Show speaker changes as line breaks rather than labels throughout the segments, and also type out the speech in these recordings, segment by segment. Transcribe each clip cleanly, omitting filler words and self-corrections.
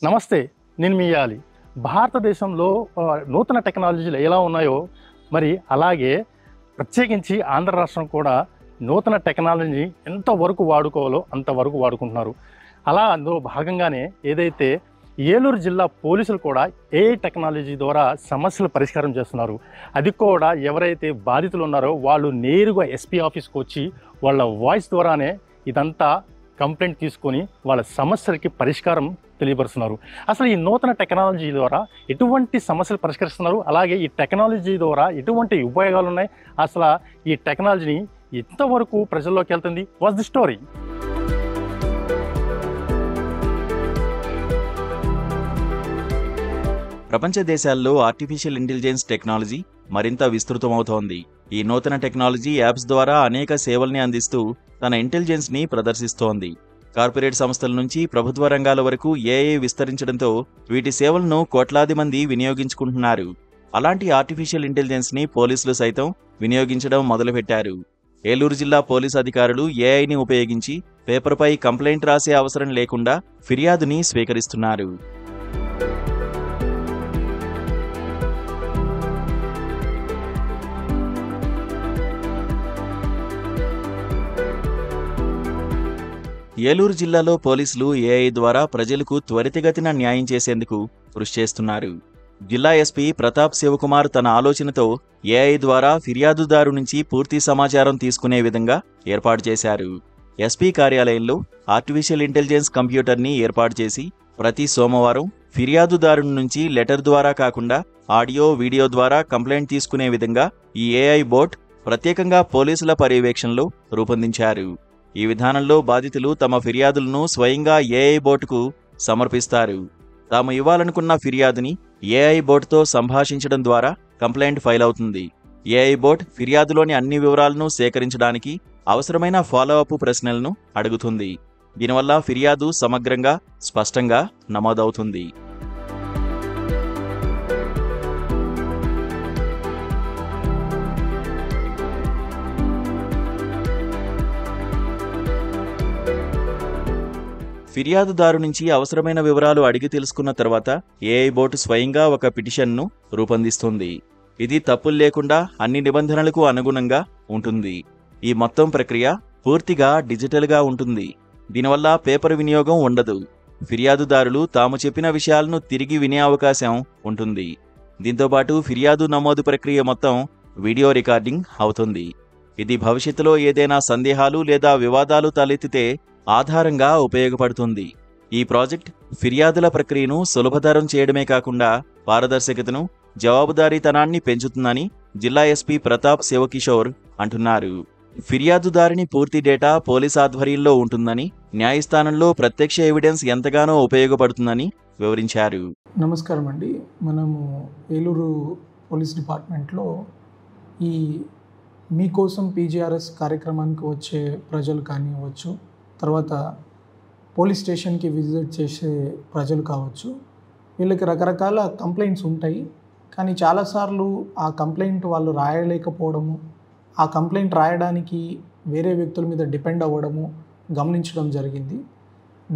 నమస్తే, నేను మీ యాలి. భారతదేశంలో నూతన టెక్నాలజీలు ఎలా ఉన్నాయో మరి అలాగే ప్రత్యేకించి ఆంధ్ర రాష్ట్రం కూడా నూతన టెక్నాలజీని ఎంతవరకు వాడుకోవాలో అంతవరకు వాడుకుంటున్నారు. అలా అందులో భాగంగానే ఏదైతే ఏలూరు జిల్లా పోలీసులు కూడా ఏఐ టెక్నాలజీ ద్వారా సమస్యలు పరిష్కారం చేస్తున్నారు. అది కూడా ఎవరైతే బాధితులు ఉన్నారో వాళ్ళు నేరుగా ఎస్పీ ఆఫీస్కి వచ్చి వాళ్ళ వాయిస్ ద్వారానే ఇదంతా కంప్లైంట్ తీసుకొని వాళ్ళ సమస్యలకి పరిష్కారం తెలియపరుస్తున్నారు. అసలు ఈ నూతన టెక్నాలజీ ద్వారా ఎటువంటి సమస్యలు పరిష్కరిస్తున్నారు, అలాగే ఈ టెక్నాలజీ ద్వారా ఎటువంటి ఉపయోగాలు ఉన్నాయి, అసలు ఈ టెక్నాలజీని ఎంతవరకు ప్రజల్లోకి వెళ్తుంది, వాట్స్ ది స్టోరీ?
ప్రపంచ దేశాల్లో ఆర్టిఫిషియల్ ఇంటెలిజెన్స్ టెక్నాలజీ మరింత విస్తృతమవుతోంది. ఈ నూతన టెక్నాలజీ యాప్స్ ద్వారా అనేక సేవల్ని అందిస్తూ తన ఇంటెలిజెన్స్ని ప్రదర్శిస్తోంది. కార్పొరేట్ సంస్థల నుంచి ప్రభుత్వ రంగాల వరకు ఏఐ విస్తరించడంతో వీటి సేవలను కోట్లాది మంది వినియోగించుకుంటున్నారు. అలాంటి ఆర్టిఫిషియల్ ఇంటెలిజెన్స్ని పోలీసులు సైతం వినియోగించడం మొదలుపెట్టారు. ఏలూరు జిల్లా పోలీసు అధికారులు ఏఐని ఉపయోగించి పేపర్పై కంప్లైంట్ రాసే అవసరం లేకుండా ఫిర్యాదుని స్వీకరిస్తున్నారు. ఏలూరు జిల్లాలో పోలీసులు ఏఐ ద్వారా ప్రజలకు త్వరితగతిన న్యాయం చేసేందుకు కృషి చేస్తున్నారు. జిల్లా ఎస్పీ ప్రతాప్ శివకుమార్ తన ఆలోచనతో ఏఐ ద్వారా ఫిర్యాదుదారు నుంచి పూర్తి సమాచారం తీసుకునే విధంగా ఏర్పాటు చేశారు. ఎస్పీ కార్యాలయంలో ఆర్టిఫిషియల్ ఇంటెలిజెన్స్ కంప్యూటర్ని ఏర్పాటు చేసి ప్రతి సోమవారం ఫిర్యాదుదారు నుంచి లెటర్ ద్వారా కాకుండా ఆడియో, వీడియో ద్వారా కంప్లైంట్ తీసుకునే విధంగా ఈ ఏఐ బోట్ ప్రత్యేకంగా పోలీసుల పర్యవేక్షణలో రూపొందించారు. ఈ విధానంలో బాధితులు తమ ఫిర్యాదులను స్వయంగా ఏఐ బోటుకు సమర్పిస్తారు. తాము ఇవ్వాలనుకున్న ఫిర్యాదుని ఏఐ బోట్తో సంభాషించడం ద్వారా కంప్లైంట్ ఫైల్ అవుతుంది. ఏఐ బోట్ ఫిర్యాదులోని అన్ని వివరాలను సేకరించడానికి అవసరమైన ఫాలోఅప్ ప్రశ్నలను అడుగుతుంది. దీనివల్ల ఫిర్యాదు సమగ్రంగా, స్పష్టంగా నమోదవుతుంది. ఫిర్యాదుదారు నుంచి అవసరమైన వివరాలు అడిగి తెలుసుకున్న తర్వాత ఏఐ బోట్ స్వయంగా ఒక పిటిషన్ను రూపొందిస్తుంది. ఇది తప్పులు లేకుండా అన్ని నిబంధనలకు అనుగుణంగా ఉంటుంది. ఈ మొత్తం ప్రక్రియ పూర్తిగా డిజిటల్గా ఉంటుంది. దీనివల్ల పేపర్ వినియోగం ఉండదు. ఫిర్యాదుదారులు తాము చెప్పిన విషయాలను తిరిగి వినే అవకాశం ఉంటుంది. దీంతోపాటు ఫిర్యాదు నమోదు ప్రక్రియ మొత్తం వీడియో రికార్డింగ్ అవుతుంది. ఇది భవిష్యత్తులో ఏదైనా సందేహాలు లేదా వివాదాలు తలెత్తితే ఆధారంగా ఉపయోగపడుతుంది. ఈ ప్రాజెక్ట్ ఫిర్యాదుల ప్రక్రియను సులభతరం చేయడమే కాకుండా పారదర్శకతను, జవాబుదారీతనాన్ని పెంచుతుందని జిల్లా ఎస్పీ ప్రతాప్ శివకిషోర్ అంటున్నారు. ఫిర్యాదుదారిని పూర్తి డేటా పోలీస్ ఆధ్వర్యంలో ఉంటుందని, న్యాయస్థానంలో ప్రత్యక్ష ఎవిడెన్స్ ఎంతగానో ఉపయోగపడుతుందని వివరించారు.
నమస్కారం అండి. మనము ఏలూరు పోలీస్ డిపార్ట్మెంట్లో ఈ మీకోసం పీజీఆర్ఎస్ కార్యక్రమానికి వచ్చే ప్రజలు కానివ్వచ్చు, తర్వాత పోలీస్ స్టేషన్కి విజిట్ చేసే ప్రజలు కావచ్చు, వీళ్ళకి రకరకాల కంప్లైంట్స్ ఉంటాయి. కానీ చాలాసార్లు ఆ కంప్లైంట్ వాళ్ళు రాయలేకపోవడము, ఆ కంప్లైంట్ రాయడానికి వేరే వ్యక్తుల మీద డిపెండ్ అవ్వడము గమనించడం జరిగింది.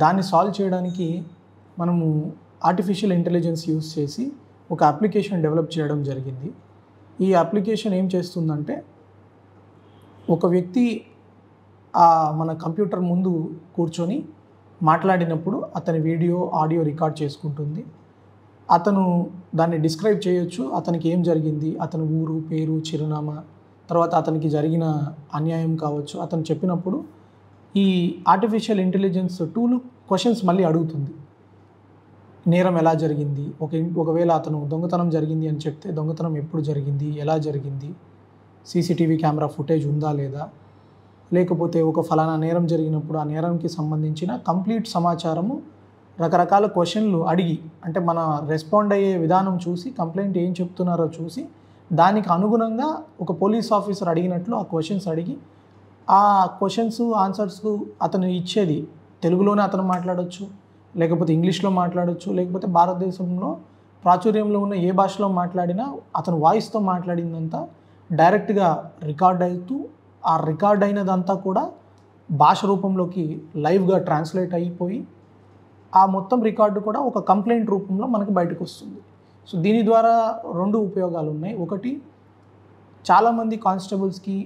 దాన్ని సాల్వ్ చేయడానికి మనము ఆర్టిఫిషియల్ ఇంటెలిజెన్స్ యూస్ చేసి ఒక అప్లికేషన్ డెవలప్ చేయడం జరిగింది. ఈ అప్లికేషన్ ఏం చేస్తుందంటే, ఒక వ్యక్తి మన కంప్యూటర్ ముందు కూర్చొని మాట్లాడినప్పుడు అతని వీడియో, ఆడియో రికార్డ్ చేసుకుంటుంది. అతను దాన్ని డిస్క్రైబ్ చేయొచ్చు. అతనికి ఏం జరిగింది, అతని ఊరు, పేరు, చిరునామా, తర్వాత అతనికి జరిగిన అన్యాయం కావచ్చు, అతను చెప్పినప్పుడు ఈ ఆర్టిఫిషియల్ ఇంటెలిజెన్స్ టూల్ క్వశ్చన్స్ మళ్ళీ అడుగుతుంది. నేరం ఎలా జరిగింది, ఒకవేళ అతను దొంగతనం జరిగింది అని చెప్తే దొంగతనం ఎప్పుడు జరిగింది, ఎలా జరిగింది, సీసీటీవీ కెమెరా ఫుటేజ్ ఉందా లేదా, లేకపోతే ఒక ఫలానా నేరం జరిగినప్పుడు ఆ నేరంకి సంబంధించిన కంప్లీట్ సమాచారము రకరకాల క్వశ్చన్లు అడిగి, అంటే మన రెస్పాండ్ అయ్యే విధానం చూసి, కంప్లైంట్ ఏం చెప్తున్నారో చూసి దానికి అనుగుణంగా ఒక పోలీస్ ఆఫీసర్ అడిగినట్లు ఆ క్వశ్చన్స్ అడిగి, ఆ క్వశ్చన్స్ ఆన్సర్స్ అతను ఇచ్చేది తెలుగులోనే అతను మాట్లాడవచ్చు, లేకపోతే ఇంగ్లీష్లో మాట్లాడవచ్చు, లేకపోతే భారతదేశంలో ప్రాచుర్యంలో ఉన్న ఏ భాషలో మాట్లాడినా అతను వాయిస్తో మాట్లాడిందంతా డైరెక్ట్గా రికార్డ్ అవుతూ, ఆ రికార్డ్ అయినదంతా కూడా భాష రూపంలోకి లైవ్గా ట్రాన్స్లేట్ అయిపోయి ఆ మొత్తం రికార్డు కూడా ఒక కంప్లైంట్ రూపంలో మనకి బయటకు వస్తుంది. సో దీని ద్వారా 2 ఉపయోగాలు ఉన్నాయి. ఒకటి, చాలామంది కానిస్టేబుల్స్కి,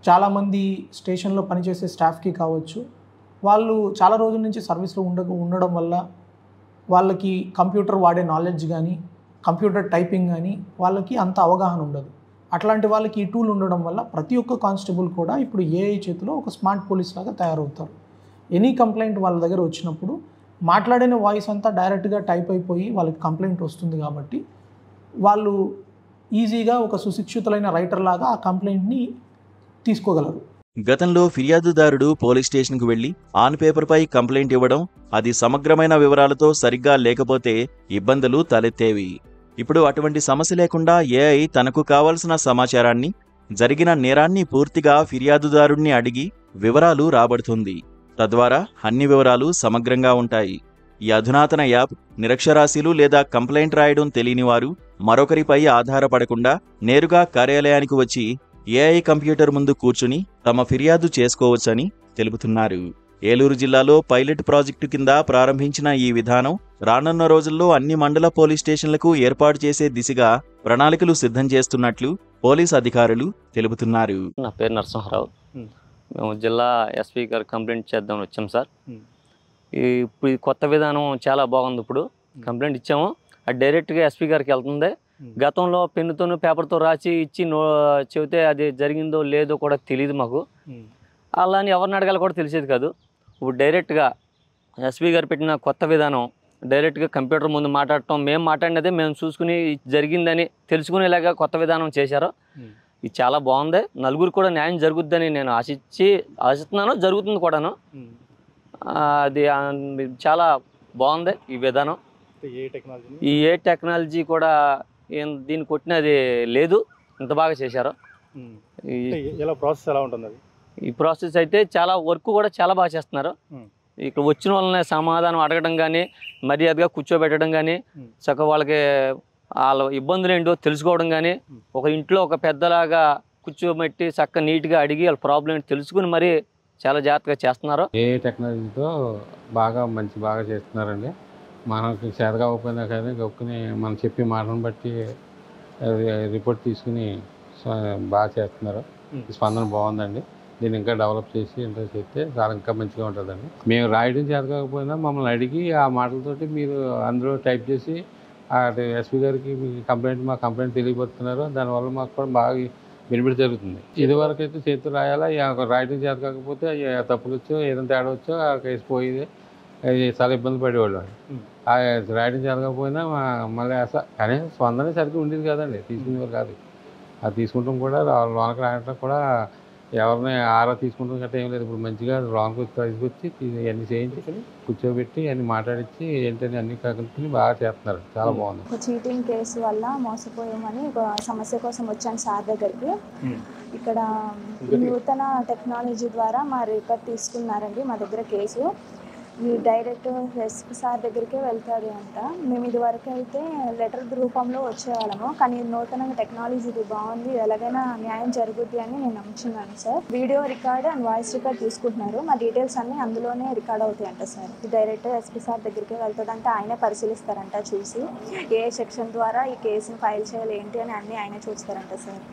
చాలామంది స్టేషన్లో పనిచేసే స్టాఫ్కి కావచ్చు, వాళ్ళు చాలా రోజుల నుంచి సర్వీస్లో ఉండడం వల్ల వాళ్ళకి కంప్యూటర్ వాడే నాలెడ్జ్ కానీ, కంప్యూటర్ టైపింగ్ కానీ వాళ్ళకి అంత అవగాహన ఉండదు. అట్లాంటి వాళ్ళకి ఈ టూల్ ఉండడం వల్ల ప్రతి ఒక్క కానిస్టేబుల్ కూడా ఇప్పుడు ఏఐ చేతిలో ఒక స్మార్ట్ పోలీస్ లాగా తయారవుతారు. ఎనీ కంప్లైంట్ వాళ్ళ దగ్గర వచ్చినప్పుడు మాట్లాడిన వాయిస్ అంతా డైరెక్ట్గా టైప్ అయిపోయి వాళ్ళకి కంప్లైంట్ వస్తుంది కాబట్టి వాళ్ళు ఈజీగా ఒక సుశిక్షితులైన రైటర్ లాగా ఆ కంప్లైంట్ని తీసుకోగలరు.
గతంలో ఫిర్యాదుదారుడు పోలీస్ స్టేషన్కు వెళ్లి ఆన్ పేపర్పై కంప్లైంట్ ఇవ్వడం, అది సమగ్రమైన వివరాలతో సరిగ్గా లేకపోతే ఇబ్బందులు తలెత్తేవి. ఇప్పుడు అటువంటి సమస్య లేకుండా ఏఐ తనకు కావలసిన సమాచారాన్ని, జరిగిన నేరాన్ని పూర్తిగా ఫిర్యాదుదారుణ్ణి అడిగి వివరాలు రాబడుతుంది. తద్వారా అన్ని వివరాలు సమగ్రంగా ఉంటాయి. ఈ అధునాతన యాప్ నిరక్షరాస్యులు లేదా కంప్లైంట్ రాయడం తెలియని వారు మరొకరిపై ఆధారపడకుండా నేరుగా కార్యాలయానికి వచ్చి ఏఐ కంప్యూటర్ ముందు కూర్చుని తమ ఫిర్యాదు చేసుకోవచ్చని తెలుపుతున్నారు. ఏలూరు జిల్లాలో పైలట్ ప్రాజెక్టు కింద ప్రారంభించిన ఈ విధానం రానున్న రోజుల్లో అన్ని మండల పోలీస్ స్టేషన్లకు ఏర్పాటు చేసే దిశగా ప్రణాళికలు సిద్ధం చేస్తున్నట్లు పోలీస్ అధికారులు తెలుపుతున్నారు.
నా పేరు నరసింహారావు. మేము జిల్లా ఎస్పీ గారు కంప్లైంట్ చేద్దామని వచ్చాం సార్. ఇప్పుడు కొత్త విధానం చాలా బాగుంది. ఇప్పుడు కంప్లైంట్ ఇచ్చాము, అది డైరెక్ట్గా ఎస్పీ గారికి వెళ్తుంది. గతంలో పెన్నుతోనూ పేపర్తో రాసి ఇచ్చి చెబితే అది జరిగిందో లేదో కూడా తెలియదు మాకు. అలాని ఎవరిని అడగాలో కూడా తెలిసేది కాదు. ఇప్పుడు డైరెక్ట్గా ఎస్పీ గారు పెట్టిన కొత్త విధానం, డైరెక్ట్గా కంప్యూటర్ ముందు మాట్లాడటం, మేము మాట్లాడినదే మేము చూసుకుని జరిగిందని తెలుసుకునేలాగా కొత్త విధానం చేశారు. ఇది చాలా బాగుంది. నలుగురు కూడా న్యాయం జరుగుద్దని నేను ఆశిస్తున్నాను, జరుగుతుంది కూడాను. అది చాలా బాగుంది ఈ విధానం. ఈ ఏ టెక్నాలజీ కూడా దీన్ని కొట్టినది లేదు, ఇంత బాగా చేశారు. ఈ ప్రాసెస్ అయితే చాలా వర్క్ కూడా చాలా బాగా చేస్తున్నారు. ఇక్కడ వచ్చిన వాళ్ళని సమాధానం అడగడం కానీ, మర్యాదగా కూర్చోబెట్టడం కానీ, చక్కగా వాళ్ళకి వాళ్ళ ఇబ్బందులు ఏంటో తెలుసుకోవడం కానీ, ఒక ఇంట్లో ఒక పెద్దలాగా కూర్చోబెట్టి చక్కగా నీట్గా అడిగి వాళ్ళ ప్రాబ్లం ఏంటో తెలుసుకుని మరీ చాలా జాగ్రత్తగా చేస్తున్నారు.
ఏ టెక్నాలజీతో బాగా చేస్తున్నారండి. మనకి చేతకాకపోయినా కానీ గొప్పని మనం చెప్పి మాటను బట్టి రిపోర్ట్ తీసుకుని బాగా చేస్తున్నారు. స్పందన బాగుందండి. దీన్ని ఇంకా డెవలప్ చేసి ఇంకా చేస్తే చాలా ఇంకా మంచిగా ఉంటుందండి. మేము రాయడం చేతకాకపోయినా మమ్మల్ని అడిగి ఆ మాటలతోటి మీరు అందులో టైప్ చేసి ఎస్పీ గారికి మా కంప్లైంట్ తెలియపరుస్తున్నారు. దానివల్ల మాకు కూడా బాగా బెనిఫిట్ జరుగుతుంది. ఇదివరకు అయితే చేతులు రాయాలా, రాయడం చేత కాకపోతే తప్పులు వచ్చో ఏదైనా తేడా వచ్చో ఆ కేసు పోయేది, చాలా ఇబ్బంది పడేవాళ్ళు. రాయడం జరగకపోయినా మళ్ళీ కానీ స్పందన సరిగ్గా ఉండేది కదండి, తీసుకునేవారు కాదు. అది తీసుకుంటాం కూడా లోనకి రాయడం కూడా ఎవరిని ఆరా తీసుకుంటాం గట్రా ఏం లేదు. ఇప్పుడు మంచిగా లోనకి తీసుకొచ్చి ఇవన్నీ చేయించి కూర్చోబెట్టి అన్ని మాట్లాడించి ఏంటని అన్ని కలుపుకుని బాగా చేస్తున్నారు. చాలా బాగుంది.
ఒక చీటింగ్ కేసు వల్ల మోసపోయామని ఒక సమస్య కోసం వచ్చాను సార్ దగ్గరికి. ఇక్కడ నూతన టెక్నాలజీ ద్వారా మా రికార్డ్ తీసుకున్నారండి మా దగ్గర కేసు. ఈ డైరెక్ట్ ఎస్పీ సార్ దగ్గరికే వెళ్తారు అంట. మేము ఇదివరకు అయితే లెటర్ రూపంలో వచ్చేవాళ్ళము, కానీ నూతనంగా టెక్నాలజీ ఇది బాగుంది, ఎలాగైనా న్యాయం జరుగుద్ది అని నేను నమ్ముచున్నాను sir. Video record and voice record తీసుకుంటున్నారు, మా డీటెయిల్స్ అన్నీ అందులోనే రికార్డ్ అవుతాయంట సార్. డైరెక్ట్ ఎస్పీ సార్ దగ్గరికే వెళ్తుందంటే ఆయనే పరిశీలిస్తారంట, చూసి ఏ సెక్షన్ ద్వారా ఈ కేసుని ఫైల్ చేయాలి ఏంటి అని అన్నీ ఆయనే చూస్తారంట సార్.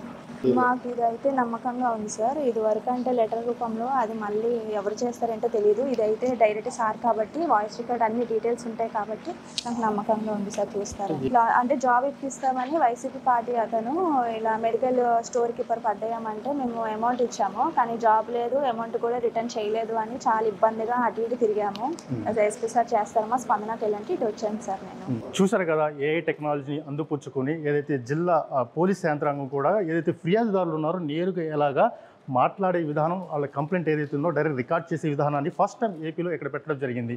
మాకు ఇదైతే నమ్మకంగా ఉంది సార్. ఇదివరకు అంటే లెటర్ రూపంలో అది మళ్ళీ ఎవరు చేస్తారంటే తెలియదు. ఇదైతే డైరెక్ట్ సార్ కాబట్టి వాయిస్ రికార్డ్ అన్ని డీటెయిల్స్ ఉంటాయి కాబట్టి నాకు నమ్మకంగా ఉంది సార్. చూస్తారు అంటే జాబ్ ఇప్పిస్తామని వైసీపీ పార్టీ అతను ఇలా మెడికల్ స్టోర్ కీపర్ పడ్డామంటే మేము అమౌంట్ ఇచ్చాము, కానీ జాబ్ లేదు, అమౌంట్ కూడా రిటర్న్ చేయలేదు అని చాలా ఇబ్బందిగా అటు ఇటు తిరిగాము. ఎస్పీ సార్ చేస్తారమ్మా స్పందనకి వెళ్ళంటే ఇటు వచ్చాను సార్. నేను
చూసారు కదా, ఏఐ టెక్నాలజీని అందిపుచ్చుకొని ఏదైతే జిల్లా పోలీస్ యంత్రాంగం కూడా ఏదైతే ఫిర్యాదుదారులు ఉన్నారో నేరుగా ఎలాగా మాట్లాడే విధానం, వాళ్ళ కంప్లైంట్ ఏదైతే ఉందో డైరెక్ట్ రికార్డ్ చేసే విధానాన్ని ఫస్ట్ టైం ఏపీలో ఇక్కడ పెట్టడం జరిగింది.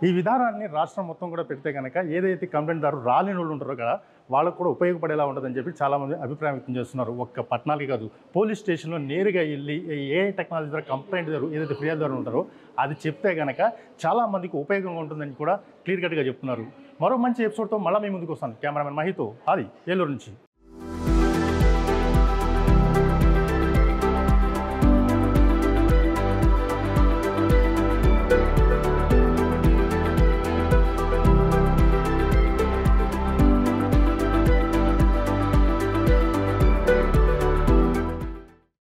ఈ విధానాన్ని రాష్ట్రం మొత్తం కూడా పెడితే కనుక ఏదైతే కంప్లైంట్దారు రాలేని వాళ్ళు ఉంటారో కదా వాళ్ళకు కూడా ఉపయోగపడేలా ఉంటుందని చెప్పి చాలామంది అభిప్రాయం వ్యక్తం చేస్తున్నారు. ఒక్క పట్టణాలకి కాదు, పోలీస్ స్టేషన్లో నేరుగా వెళ్ళి ఏ టెక్నాలజీ ద్వారా కంప్లైంట్ ఏదైతే ఫిర్యాదుదారు ఉంటారో అది చెప్తే కనుక చాలామందికి ఉపయోగంగా ఉంటుందని కూడా క్లియర్ కట్గా చెప్తున్నారు. మరో మంచి ఎపిసోడ్తో మళ్ళీ మీ ముందుకు వస్తాను. కెమెరామెన్ మహితో, అది ఏలూరు నుంచి.